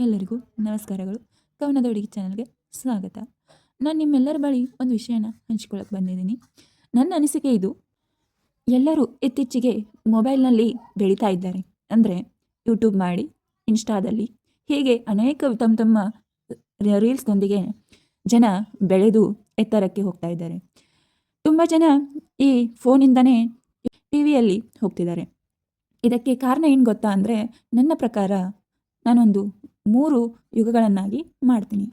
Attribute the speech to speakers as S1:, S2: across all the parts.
S1: ಎಲ್ಲರಿಗೂ ನಮಸ್ಕಾರಗಳು. ಕವನದ ಹುಡುಗಿ ಚಾನಲ್ಗೆ ಸ್ವಾಗತ. ನಾನು ನಿಮ್ಮೆಲ್ಲರ ಬಳಿ ಒಂದು ವಿಷಯನ ಹಂಚ್ಕೊಳ್ಳೋಕೆ ಬಂದಿದ್ದೀನಿ. ನನ್ನ ಅನಿಸಿಕೆ ಇದು, ಎಲ್ಲರೂ ಇತ್ತೀಚೆಗೆ ಮೊಬೈಲ್ನಲ್ಲಿ ಬೆಳೀತಾ ಇದ್ದಾರೆ. ಅಂದರೆ ಯೂಟ್ಯೂಬ್ ಮಾಡಿ, ಇನ್ಸ್ಟಾದಲ್ಲಿ ಹೀಗೆ ಅನೇಕ ತಮ್ಮ ರೀಲ್ಸ್ನೊಂದಿಗೆ ಜನ ಬೆಳೆದು ಎತ್ತರಕ್ಕೆ ಹೋಗ್ತಾ ಇದ್ದಾರೆ. ತುಂಬ ಜನ ಈ ಫೋನಿಂದನೇ ಟಿ ವಿಯಲ್ಲಿ ಹೋಗ್ತಿದ್ದಾರೆ. ಇದಕ್ಕೆ ಕಾರಣ ಏನು ಗೊತ್ತಾ ಅಂದರೆ, ನನ್ನ ಪ್ರಕಾರ ನಾನೊಂದು 3 ಯುಗಗಳನ್ನಾಗಿ ಮಾಡ್ತೀನಿ.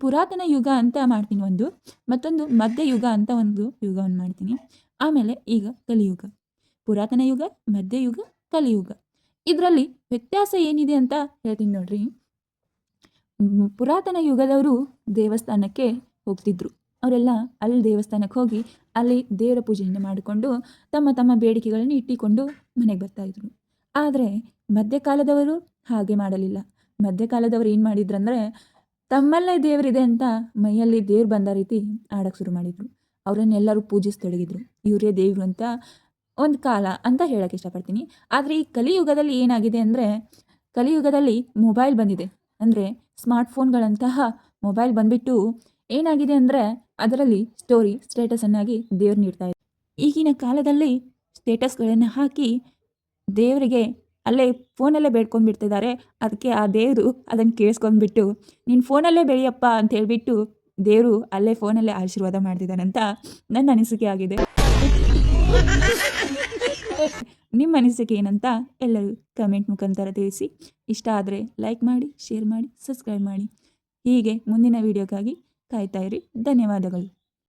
S1: ಪುರಾತನ ಯುಗ ಅಂತ ಮಾಡ್ತೀನಿ ಒಂದು, ಮತ್ತೊಂದು ಮಧ್ಯಯುಗ ಅಂತ ಒಂದು ಯುಗವನ್ನು ಮಾಡ್ತೀನಿ, ಆಮೇಲೆ ಈಗ ಕಲಿಯುಗ. ಪುರಾತನ ಯುಗ, ಮಧ್ಯಯುಗ, ಕಲಿಯುಗ. ಇದರಲ್ಲಿ ವ್ಯತ್ಯಾಸ ಏನಿದೆ ಅಂತ ಹೇಳ್ತೀನಿ ನೋಡ್ರಿ. ಪುರಾತನ ಯುಗದವರು ದೇವಸ್ಥಾನಕ್ಕೆ ಹೋಗ್ತಿದ್ರು. ಅವರೆಲ್ಲ ಅಲ್ಲಿ ದೇವಸ್ಥಾನಕ್ಕೆ ಹೋಗಿ ಅಲ್ಲಿ ದೇವರ ಪೂಜೆಯನ್ನು ಮಾಡಿಕೊಂಡು ತಮ್ಮ ತಮ್ಮ ಬೇಡಿಕೆಗಳನ್ನು ಇಟ್ಟಿಕೊಂಡು ಮನೆಗೆ ಬರ್ತಾಯಿದ್ರು. ಆದರೆ ಮಧ್ಯಕಾಲದವರು ಹಾಗೆ ಮಾಡಲಿಲ್ಲ. ಮಧ್ಯಕಾಲದವರು ಏನು ಮಾಡಿದ್ರಂದರೆ, ತಮ್ಮಲ್ಲೇ ದೇವರಿದೆ ಅಂತ ಮೈಯಲ್ಲಿ ದೇವ್ರು ಬಂದ ರೀತಿ ಆಡೋಕ್ಕೆ ಶುರು ಮಾಡಿದರು. ಅವರನ್ನೆಲ್ಲರೂ ಪೂಜಿಸ್ತೊಡಗಿದ್ರು. ಇವರೇ ದೇವರು ಅಂತ ಒಂದು ಕಾಲ ಅಂತ ಹೇಳೋಕ್ಕೆ ಇಷ್ಟಪಡ್ತೀನಿ. ಆದರೆ ಈ ಕಲಿಯುಗದಲ್ಲಿ ಏನಾಗಿದೆ ಅಂದರೆ, ಕಲಿಯುಗದಲ್ಲಿ ಮೊಬೈಲ್ ಬಂದಿದೆ. ಅಂದರೆ ಸ್ಮಾರ್ಟ್ಫೋನ್ಗಳಂತಹ ಮೊಬೈಲ್ ಬಂದುಬಿಟ್ಟು ಏನಾಗಿದೆ ಅಂದರೆ, ಅದರಲ್ಲಿ ಸ್ಟೋರಿ ಸ್ಟೇಟಸನ್ನಾಗಿ ದೇವ್ರು ನೀಡ್ತಾ ಇದೆ. ಈಗಿನ ಕಾಲದಲ್ಲಿ ಸ್ಟೇಟಸ್ಗಳನ್ನು ಹಾಕಿ ದೇವರಿಗೆ ಅಲ್ಲೇ ಫೋನಲ್ಲೇ ಬೇಡ್ಕೊಂಡ್ಬಿಡ್ತಿದ್ದಾರೆ. ಅದಕ್ಕೆ ಆ ದೇವರು ಅದನ್ನು ಕೇಳಿಸ್ಕೊಂಡ್ಬಿಟ್ಟು, ನೀನು ಫೋನಲ್ಲೇ ಬೆಳೆಯಪ್ಪ ಅಂತ ಹೇಳಿಬಿಟ್ಟು ದೇವರು ಅಲ್ಲೇ ಫೋನಲ್ಲೇ ಆಶೀರ್ವಾದ ಮಾಡ್ತಿದ್ದಾನಂತ ನನ್ನ ಅನಿಸಿಕೆ ಆಗಿದೆ. ನಿಮ್ಮ ಅನಿಸಿಕೆ ಏನಂತ ಎಲ್ಲರೂ ಕಮೆಂಟ್ ಮುಖಾಂತರ ತಿಳಿಸಿ. ಇಷ್ಟ ಆದರೆ ಲೈಕ್ ಮಾಡಿ, ಶೇರ್ ಮಾಡಿ, ಸಬ್ಸ್ಕ್ರೈಬ್ ಮಾಡಿ. ಹೀಗೆ ಮುಂದಿನ ವಿಡಿಯೋಕ್ಕಾಗಿ ಕಾಯ್ತಾ ಇರಿ. ಧನ್ಯವಾದಗಳು.